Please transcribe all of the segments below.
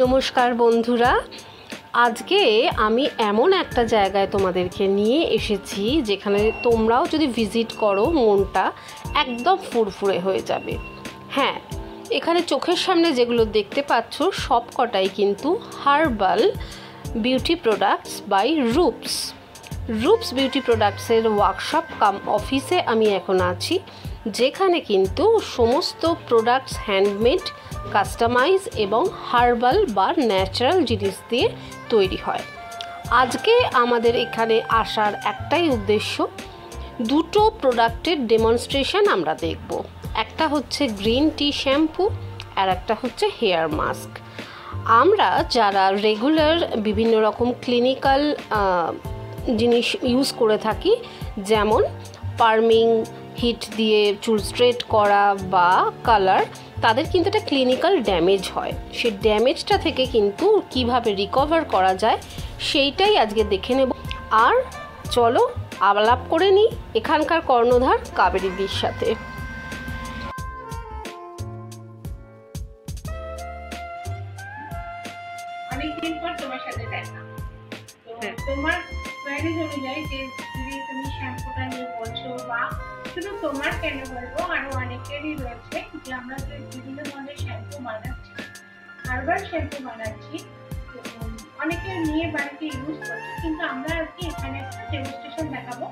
নমস্কার বন্ধুরা, আজকে আমি এমন একটা জায়গায় তোমাদেরকে নিয়ে এসেছি যেখানে তোমরাও যদি ভিজিট করো মনটা একদম ফুরফুরে হয়ে যাবে। হ্যাঁ, এখানে চোখের সামনে যেগুলো দেখতে পাচ্ছ সব কটাই কিন্তু herbal beauty products by Roops beauty প্রোডাক্টসের ওয়ার্কশপ কাম অফিসে আমি এখন আছি, যেখানে কিন্তু সমস্ত প্রোডাক্টস হ্যান্ডমেড, কাস্টমাইজ এবং হার্বাল বা ন্যাচারাল জিনিস দিয়ে তৈরি হয়। আজকে আমাদের এখানে আসার একটাই উদ্দেশ্য, দুটো প্রোডাক্টের ডেমনস্ট্রেশন আমরা দেখব। একটা হচ্ছে গ্রিন টি শ্যাম্পু আর একটা হচ্ছে হেয়ার মাস্ক। আমরা যারা রেগুলার বিভিন্ন রকম ক্লিনিক্যাল জিনিস ইউজ করে থাকি, যেমন পার্মিং, হিট দিয়ে চুল স্ট্রেট করা বা কালার, তাদের কিন্তু একটা ক্লিনিক্যাল ড্যামেজ হয়। সেই ড্যামেজটা থেকে কিন্তু কিভাবে রিকভার করা যায় সেইটাই আজকে দেখে নেব। আর চলো আলাপ করে নিই এখানকার কর্ণধার কাবেরীদির সাথে। অনেকদিন পর তোমার সাথে দেখা, তো তোমার কোয়ারিজ অনুযায়ী যে যদি তুমি শ্যাম্পুটা নিয়ে বলছো, বা শুধু তোমার কেন বলবো, আরো অনেকেরই রয়েছে যে আমরা যে বিভিন্ন ধরনের শ্যাম্পু বানাচ্ছি, হার্বাল শ্যাম্পু বানাচ্ছি, অনেকে নিয়ে বাড়িতে ইউজ করছে, কিন্তু আমরা আজকে এখানে একটা ডেমনস্ট্রেশন দেখাবো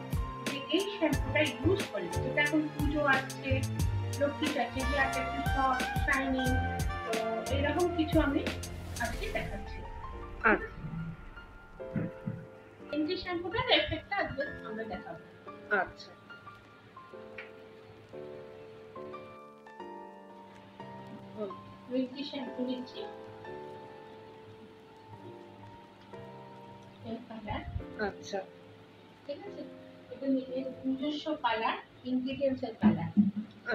যে এই শ্যাম্পুটা ইউজ করলে, যেটা এখন পুজো আসছে, লক্ষ্মী যাচ্ছে, যে একটা একটু সফট শাইনিং, তো এরকম কিছু আমি আজকে দেখাচ্ছি। এই শ্যাম্পুটার এফেক্টটা আজকে আমরা দেখাবো। আচ্ছা, উইন্টি শ্যাম্পু নিচ্ছি, এই কালার। আচ্ছা, ঠিক আছে, এটা নিজের নিজস্ব কালার, ইনগ্রেডিয়েন্টস এর কালার।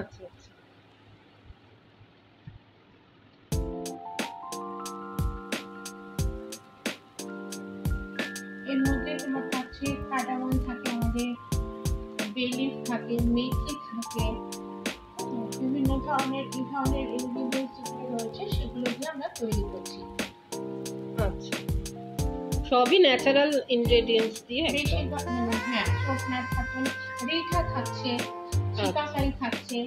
আচ্ছা আচ্ছা, এর মধ্যে তোমার কাছে কার্ডামন থাকে, আমাদের বে লিফ থাকে, মেথি থাকে, বিভিন্ন ধরনের এই ধরনের ইনগ্রেডিয়েন্টস যেগুলো রয়েছে সেগুলো দিয়ে আমরা তৈরি করছি। আচ্ছা, সবই ন্যাচারাল ইনগ্রেডিয়েন্টস দিয়ে। হ্যাঁ, সোপনাট থাকছে, রেঠা থাকছে, শিকাকাই থাকছে।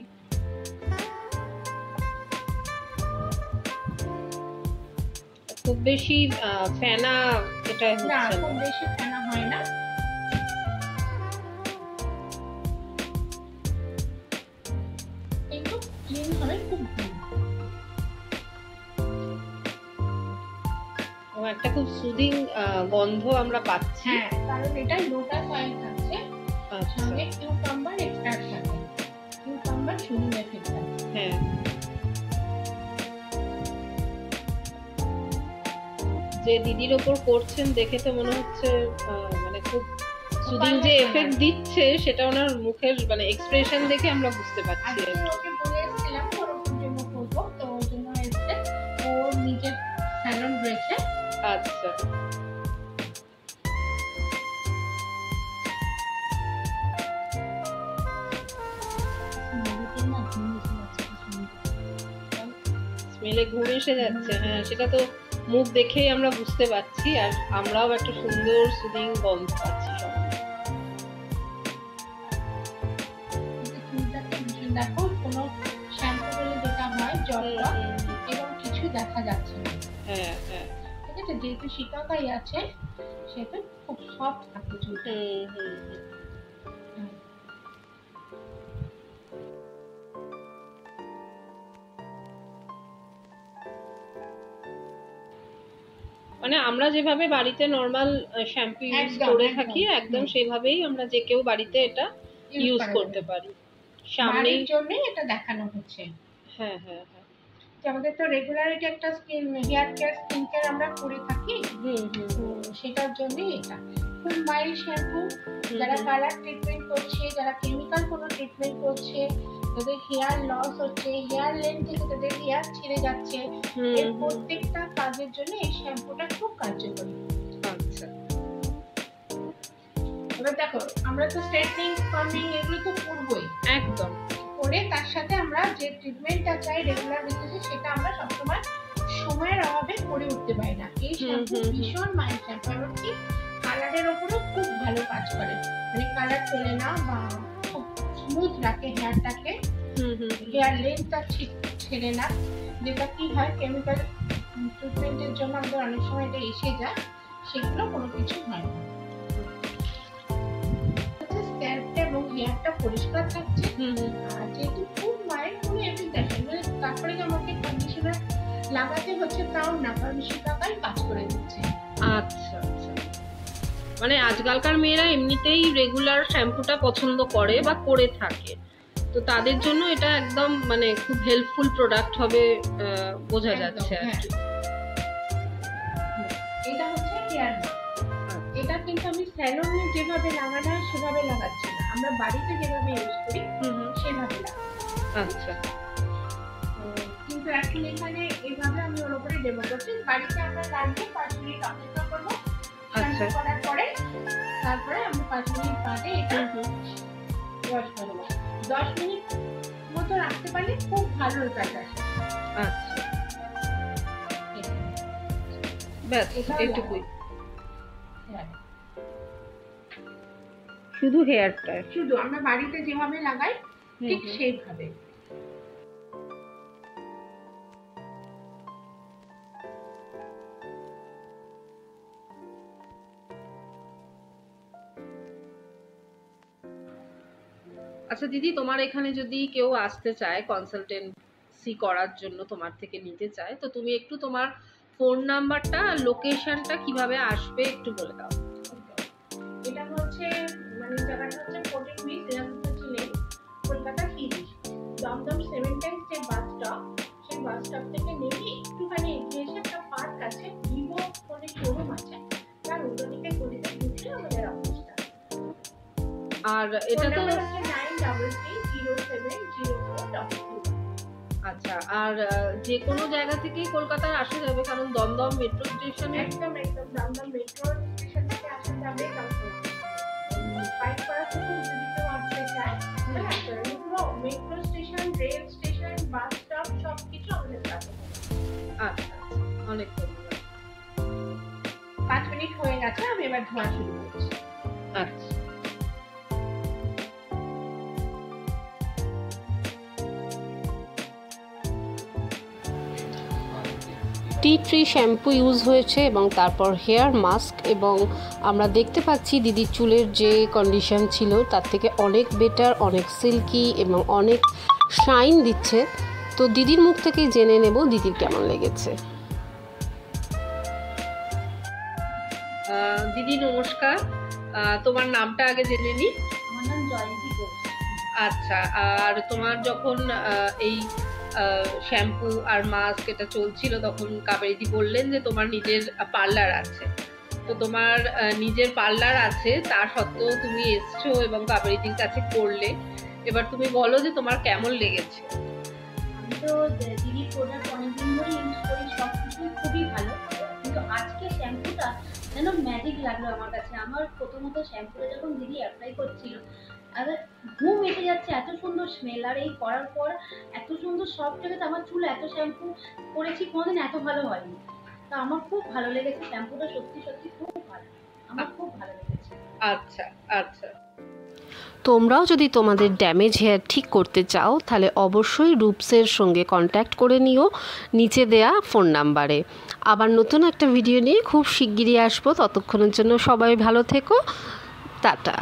খুব বেশি ফেনা এটা হচ্ছে না, খুব বেশি ফেনা হয় না। একটু ক্লিন হবে, খুব একটা খুব সুদিং গন্ধ আমরা পাচ্ছি। হ্যাঁ, কারণ এটা লোটাস অয়েল থাকছে, সঙ্গে কিউকাম্বার এক্সট্রাক্ট থাকে, কিউকাম্বার সুদিং এফেক্ট থাকে। হ্যাঁ, যে দিদির ওপর করছেন দেখে তো মনে হচ্ছে মানে খুব সুদিং যে এফেক্ট দিচ্ছে সেটা ওনার মুখের মানে এক্সপ্রেশন দেখে আমরা বুঝতে পারছি। আমি ওকে বলে এসেছিলাম ওর জন্য করবো, তো ওর জন্য এসে ওর নিজের স্যালন রয়েছে। আচ্ছা, স্মেলে ঘুম এসে যাচ্ছে। হ্যাঁ, সেটা তো মুখ দেখেই আমরা বুঝতে পারছি, আর আমরাও একটা সুন্দর সুদিং গন্ধ পাচ্ছি সব। দেখো, কোনো শ্যাম্পু বলে যেটা হয় জলটা এবং কিছু দেখা যাচ্ছে না। হ্যাঁ হ্যাঁ, ঠিক আছে, যেহেতু শিকাকাই আছে সেটা খুব সফট থাকে চুলটা। মানে আমরা যেভাবে বাড়িতে নরমাল শ্যাম্পু ইউজ করে থাকি একদম সেভাবেই আমরা যে কেউ বাড়িতে এটা ইউজ করতে পারি। সামনেই জন্য এটা দেখানো হচ্ছে। হ্যাঁ হ্যাঁ হ্যাঁ, আমাদের তো রেগুলারিটি একটা skin hair care, skin care আমরা করে থাকি, সেটার জন্য এটা খুব মাইল্ড শ্যাম্পু। যারা কালার ট্রিটমেন্ট করছে, যারা কেমিক্যাল কোনো ট্রিটমেন্ট করছে, তাদের হেয়ার লস হচ্ছে, হেয়ার লেন্থ থেকে তাদের হেয়ার ছিঁড়ে যাচ্ছে, এর প্রত্যেকটা কাজের জন্য এই শ্যাম্পুটা খুব কার্যকরী। আচ্ছা, এবার দেখো, আমরা তো স্ট্রেটনিং, কার্লিং এগুলো তো করবোই একদম করে, তার সাথে আমরা যে ট্রিটমেন্টটা চাই রেগুলার বেসিসে সেটা আমরা সবসময় সময়ের অভাবে পরে উঠতে পারে না। এই শ্যাম্পু ভীষণ মাইল্ড শ্যাম্পু, এমনকি কালারের ওপরও খুব ভালো কাজ করে, মানে কালার তোলে না বা খুব স্মুথ রাখে হেয়ারটাকে, হেয়ার লেন্থটা ছেড়ে না, যেটা কি হয় কেমিক্যাল ট্রিটমেন্টের জন্য আমাদের অনেক সময় এটা এসে যায়, সেগুলো কোনো কিছু হয় না। স্ক্যাল্পটা এবং হেয়ারটা পরিষ্কার থাকছে, আর যেহেতু খুব মাইল্ড কোনো এফেক্ট আসে মানে তারপরে আমাকে কন্ডিশনার লাগাতে হচ্ছে তাও না, কারণ শীতকাল কাজ করে দিচ্ছে। আচ্ছা আচ্ছা, মানে আজকালকার মেয়েরা এমনিতেই রেগুলার শ্যাম্পুটা পছন্দ করে বা করে থাকে, তো তাদের জন্য এটা একদম মানে খুব হেল্পফুল প্রোডাক্ট হবে বোঝা যাচ্ছে আর কি। এটা হচ্ছে হেয়ার মাস্ক, এটা কিন্তু আমি স্যালনে যেভাবে লাগানো হয় সেভাবে লাগাচ্ছি না, আমরা বাড়িতে যেভাবে ইউজ করি সেভাবে লাগাচ্ছি। আচ্ছা, কিন্তু এখন এখানে এইভাবে আমি ওর উপরে ডেমো করছি। বাড়িতে আমরা লাগবে 5 মিনিট অপেক্ষা করবো, আচ্ছা করার পরে তারপরে আমরা 5 মিনিট বাদে এটা ওয়াশ করবো। 10 মিনিট মতো রাখতে পারলে খুব ভালো রেজাল্ট আসে। আচ্ছা, ব্যাস এটুকুই, শুধু হেয়ারটা, শুধু আমরা বাড়িতে যেভাবে লাগাই ঠিক সেইভাবে। আচ্ছা দিদি, তোমার এখানে যদি কেউ আসতে চায় কনসালটেন্সি করার জন্য, তোমার থেকে নিতে চায়, তো তুমি একটু তোমার ফোন নাম্বারটা আর লোকেশনটা কিভাবে আসবে একটু বলে দাও। এটা হচ্ছে মানে জায়গাটা হচ্ছে 14 মিনিট এরামগঞ্জ লেন, কলকাতা হিলি, দমদম 7 টাইমস যে বাস স্টপ, সেই বাস স্টপ থেকে নেমে একটুখানি এগিয়ে এসে একটা পার্ক আছে, ভিভো ফোনে শোরুম আছে, তার উল্টো দিকে গলিতে ঢুকলে আমাদের অফিসটা। আর এটা তো 9333070422। আচ্ছা, আর যে কোনো জায়গা থেকেই কলকাতায় আসা যাবে, কারণ দমদম মেট্রো স্টেশনে একদম দমদম মেট্রো স্টেশন থেকে আসা যাবে, বাইক করা থেকে যদি কেউ আসতে চায় পুরো metro station, rail station, bus stop সবকিছু আমাদের কাছে। আচ্ছা, অনেক ধন্যবাদ। 5 মিনিট হয়ে গেছে, আমি এবার ধোয়া শুরু করছি। আচ্ছা, টি ট্রি শ্যাম্পু ইউজ হয়েছে এবং তারপর হেয়ার মাস্ক, এবং আমরা দেখতে পাচ্ছি দিদির চুলের যে কন্ডিশন ছিল তার থেকে অনেক বেটার, অনেক সিল্কি এবং অনেক শাইন দিচ্ছে। তো দিদির মুখ থেকেই জেনে নেব দিদির কেমন লেগেছে। দিদি নমস্কার, তোমার নামটা আগে জেনে নিই। আমার নাম জয়ন্তী ঘোষ। আচ্ছা, আর তোমার যখন এই শ্যাম্পু আর মাস্ক এটা চলছিল তখন কাবেরীদি বললেন যে তোমার নিজের পার্লার আছে, তো তোমার নিজের পার্লার আছে তা সত্ত্বেও তুমি এসছো এবং কাবেরীদির কাছে করলে, এবার তুমি বলো যে তোমার কেমন লেগেছে। আমি তো দিদির প্রোডাক্ট অনেকদিন ধরে ইউজ করি, সব কিছুই খুবই ভালো, কিন্তু আজকে শ্যাম্পুটা যেন ম্যাজিক লাগলো আমার কাছে। আমার প্রথমত শ্যাম্পুটা যখন দিদি অ্যাপ্লাই করছিল আর ঘুম এসে যাচ্ছে, এত সুন্দর স্মেল, আর এই করার পর এত সুন্দর সফট লেগেছে। আমার চুল এত শ্যাম্পু করেছি কোনোদিন এত ভালো হয়নি, তো আমার খুব ভালো লেগেছে শ্যাম্পুটা, সত্যি সত্যি খুব ভালো, আমার খুব ভালো লেগেছে। আচ্ছা আচ্ছা, তোমরাও যদি তোমাদের ড্যামেজ হেয়ার ঠিক করতে চাও তাহলে অবশ্যই রূপসের সঙ্গে কন্ট্যাক্ট করে নিও নিচে দেয়া ফোন নাম্বারে। আবার নতুন একটা ভিডিও নিয়ে খুব শিগগিরই আসবো, ততক্ষণের জন্য সবাই ভালো থেকো, টাটা।